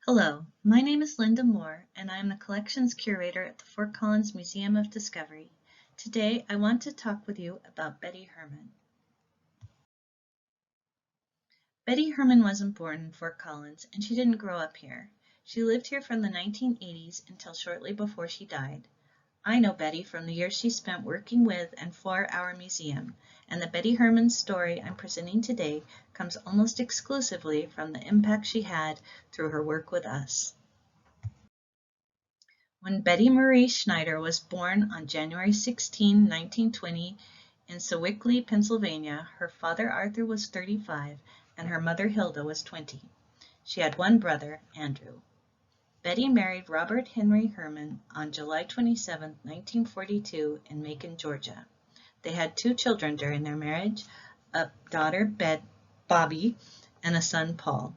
Hello, my name is Linda Moore, and I am the Collections Curator at the Fort Collins Museum of Discovery. Today, I want to talk with you about Betty Herrmann. Betty Herrmann wasn't born in Fort Collins, and she didn't grow up here. She lived here from the 1980s until shortly before she died. I know Betty from the years she spent working with and for our museum, and the Betty Herrmann story I'm presenting today comes almost exclusively from the impact she had through her work with us. When Betty Marie Schneider was born on January 16, 1920, in Sewickley, Pennsylvania, her father Arthur was 35 and her mother Hilda was 20. She had one brother, Andrew. Betty married Robert Henry Herrmann on July 27, 1942, in Macon, Georgia. They had two children during their marriage, a daughter, Bobby, and a son, Paul.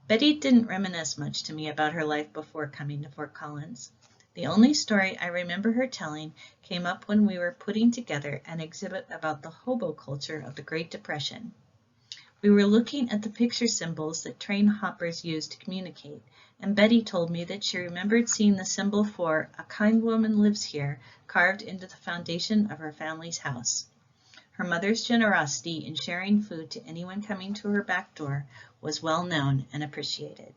Betty didn't reminisce much to me about her life before coming to Fort Collins. The only story I remember her telling came up when we were putting together an exhibit about the hobo culture of the Great Depression. We were looking at the picture symbols that train hoppers used to communicate, and Betty told me that she remembered seeing the symbol for "A kind woman lives here" carved into the foundation of her family's house. Her mother's generosity in sharing food to anyone coming to her back door was well known and appreciated.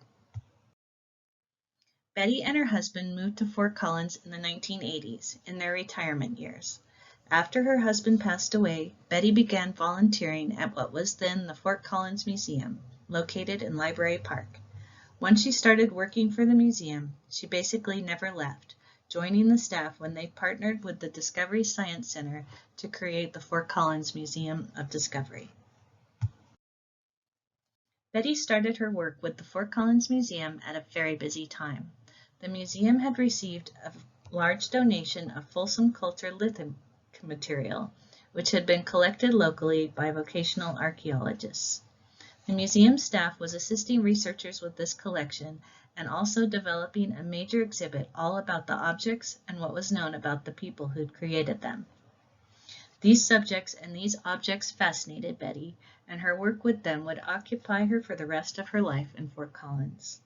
Betty and her husband moved to Fort Collins in the 1980s, in their retirement years. After her husband passed away, Betty began volunteering at what was then the Fort Collins Museum, located in Library Park. Once she started working for the museum, she basically never left, joining the staff when they partnered with the Discovery Science Center to create the Fort Collins Museum of Discovery. Betty started her work with the Fort Collins Museum at a very busy time. The museum had received a large donation of Folsom Culture lithic material, which had been collected locally by vocational archaeologists. The museum staff was assisting researchers with this collection and also developing a major exhibit all about the objects and what was known about the people who'd created them. These subjects and these objects fascinated Betty, and her work with them would occupy her for the rest of her life in Fort Collins.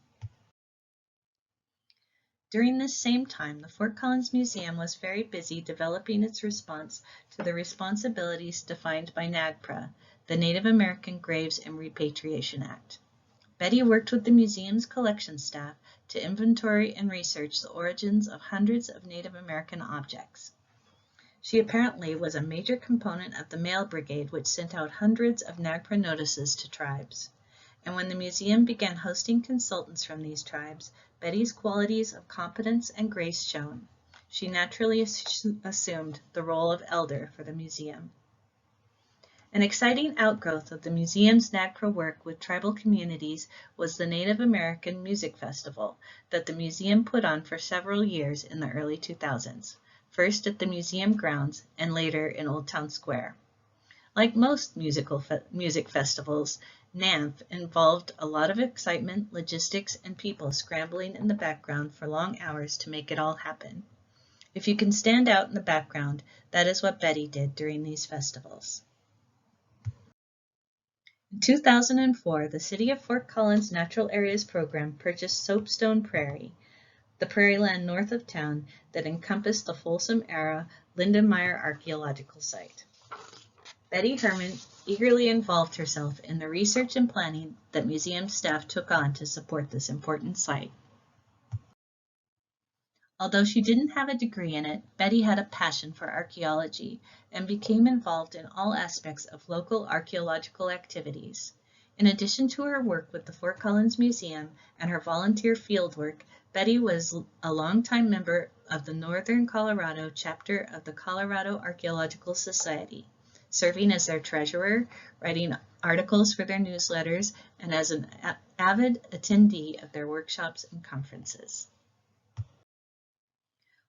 During this same time, the Fort Collins Museum was very busy developing its response to the responsibilities defined by NAGPRA, the Native American Graves and Repatriation Act. Betty worked with the museum's collection staff to inventory and research the origins of hundreds of Native American objects. She apparently was a major component of the mail brigade which sent out hundreds of NAGPRA notices to tribes. And when the museum began hosting consultants from these tribes, Betty's qualities of competence and grace shone. She naturally assumed the role of elder for the museum. An exciting outgrowth of the museum's NAGPRA work with tribal communities was the Native American Music Festival that the museum put on for several years in the early 2000s, first at the museum grounds and later in Old Town Square. Like most music festivals, NAMF involved a lot of excitement, logistics, and people scrambling in the background for long hours to make it all happen. If you can stand out in the background, that is what Betty did during these festivals. In 2004, the City of Fort Collins Natural Areas Program purchased Soapstone Prairie, the prairie land north of town that encompassed the Folsom-era Meyer archaeological site. Betty Herrmann eagerly involved herself in the research and planning that museum staff took on to support this important site. Although she didn't have a degree in it, Betty had a passion for archaeology and became involved in all aspects of local archaeological activities. In addition to her work with the Fort Collins Museum and her volunteer fieldwork, Betty was a longtime member of the Northern Colorado chapter of the Colorado Archaeological Society, serving as their treasurer, writing articles for their newsletters, and as an avid attendee of their workshops and conferences.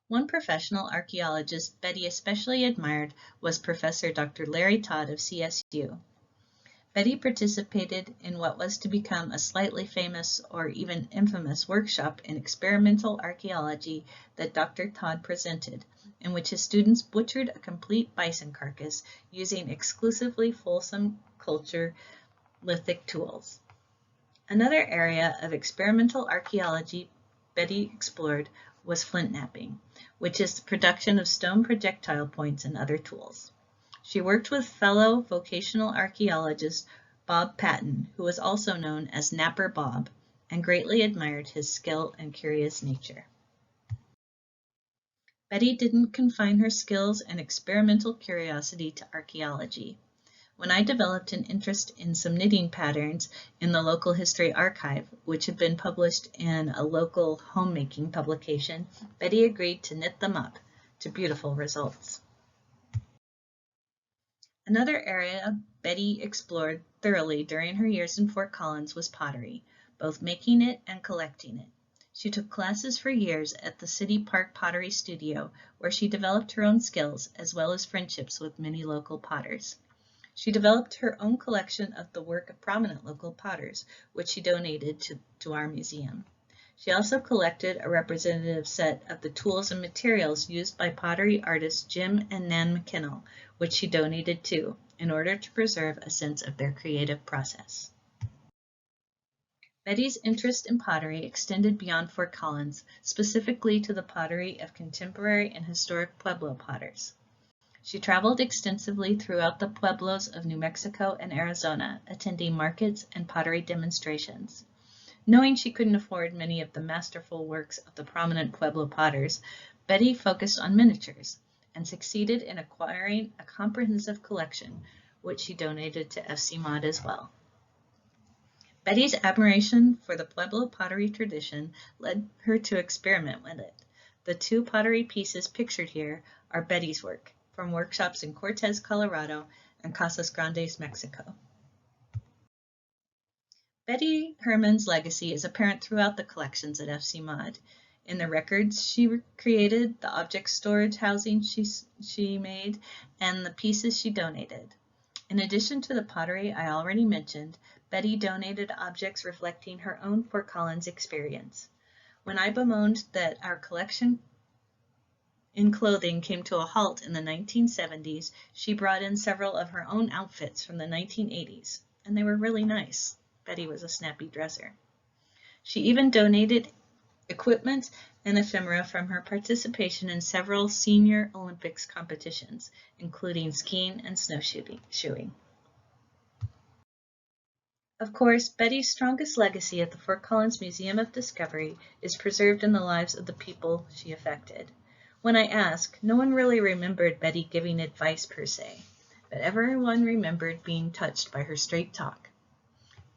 One professional archaeologist Betty especially admired was Professor Dr. Larry Todd of CSU. Betty participated in what was to become a slightly famous or even infamous workshop in experimental archaeology that Dr. Todd presented, in which his students butchered a complete bison carcass using exclusively Folsom culture lithic tools. Another area of experimental archaeology Betty explored was flint knapping, which is the production of stone projectile points and other tools. She worked with fellow vocational archaeologist Bob Patton, who was also known as Napper Bob, and greatly admired his skill and curious nature. Betty didn't confine her skills and experimental curiosity to archaeology. When I developed an interest in some knitting patterns in the local history archive, which had been published in a local homemaking publication, Betty agreed to knit them up to beautiful results. Another area Betty explored thoroughly during her years in Fort Collins was pottery, both making it and collecting it. She took classes for years at the City Park Pottery Studio, where she developed her own skills as well as friendships with many local potters. She developed her own collection of the work of prominent local potters, which she donated to our museum. She also collected a representative set of the tools and materials used by pottery artists Jim and Nan McKinnell, which she donated too, in order to preserve a sense of their creative process. Betty's interest in pottery extended beyond Fort Collins, specifically to the pottery of contemporary and historic Pueblo potters. She traveled extensively throughout the pueblos of New Mexico and Arizona, attending markets and pottery demonstrations. Knowing she couldn't afford many of the masterful works of the prominent Pueblo potters, Betty focused on miniatures and succeeded in acquiring a comprehensive collection, which she donated to FC Mod as well. Betty's admiration for the Pueblo pottery tradition led her to experiment with it. The two pottery pieces pictured here are Betty's work, from workshops in Cortez, Colorado, and Casas Grandes, Mexico. Betty Herrmann's legacy is apparent throughout the collections at FC Mod. In the records she created, the object storage housing she made, and the pieces she donated. In addition to the pottery I already mentioned, Betty donated objects reflecting her own Fort Collins experience. When I bemoaned that our collection in clothing came to a halt in the 1970s, she brought in several of her own outfits from the 1980s, and they were really nice. Betty was a snappy dresser. She even donated equipment and ephemera from her participation in several senior Olympics competitions, including skiing and snowshoeing. Of course, Betty's strongest legacy at the Fort Collins Museum of Discovery is preserved in the lives of the people she affected. When I asked, no one really remembered Betty giving advice per se, but everyone remembered being touched by her straight talk.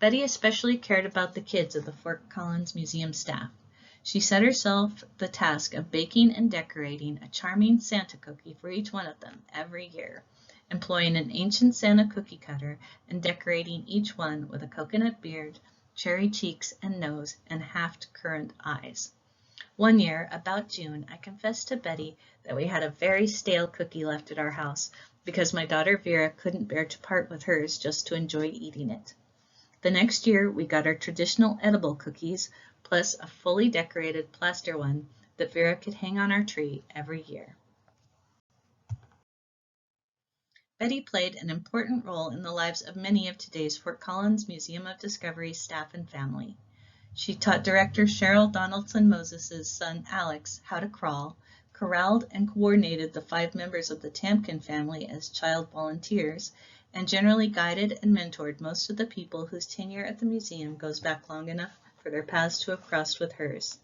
Betty especially cared about the kids of the Fort Collins Museum staff. She set herself the task of baking and decorating a charming Santa cookie for each one of them every year, employing an ancient Santa cookie cutter and decorating each one with a coconut beard, cherry cheeks and nose, and half-currant eyes. One year, about June, I confessed to Betty that we had a very stale cookie left at our house because my daughter Vera couldn't bear to part with hers just to enjoy eating it. The next year, we got our traditional edible cookies, plus a fully decorated plaster one that Vera could hang on our tree every year. Betty played an important role in the lives of many of today's Fort Collins Museum of Discovery staff and family. She taught director Cheryl Donaldson Moses' son Alex how to crawl, corralled and coordinated the 5 members of the Tamkin family as child volunteers, and generally guided and mentored most of the people whose tenure at the museum goes back long enough for their paths to have crossed with hers.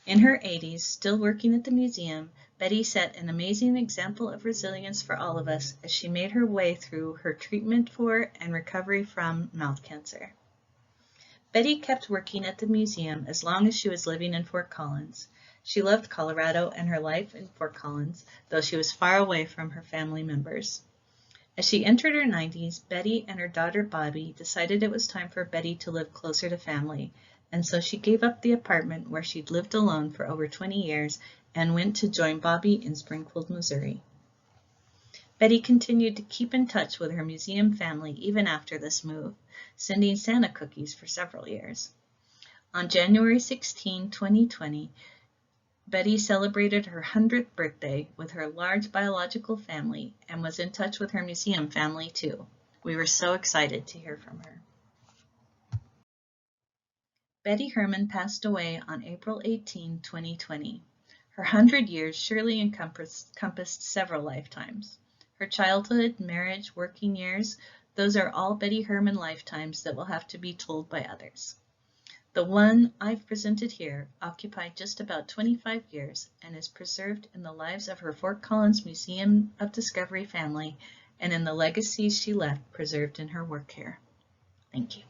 In her 80s, still working at the museum, Betty set an amazing example of resilience for all of us as she made her way through her treatment for and recovery from mouth cancer. Betty kept working at the museum as long as she was living in Fort Collins. She loved Colorado and her life in Fort Collins, though she was far away from her family members. As she entered her 90s, Betty and her daughter Bobby decided it was time for Betty to live closer to family, and so she gave up the apartment where she'd lived alone for over 20 years and went to join Bobby in Springfield, Missouri. Betty continued to keep in touch with her museum family even after this move, sending Santa cookies for several years. On January 16, 2020, Betty celebrated her 100th birthday with her large biological family and was in touch with her museum family too. We were so excited to hear from her. Betty Herrmann passed away on April 18, 2020. Her 100 years surely encompassed several lifetimes. Her childhood, marriage, working years, those are all Betty Herrmann lifetimes that will have to be told by others. The one I've presented here occupied just about 25 years and is preserved in the lives of her Fort Collins Museum of Discovery family and in the legacies she left preserved in her work here. Thank you.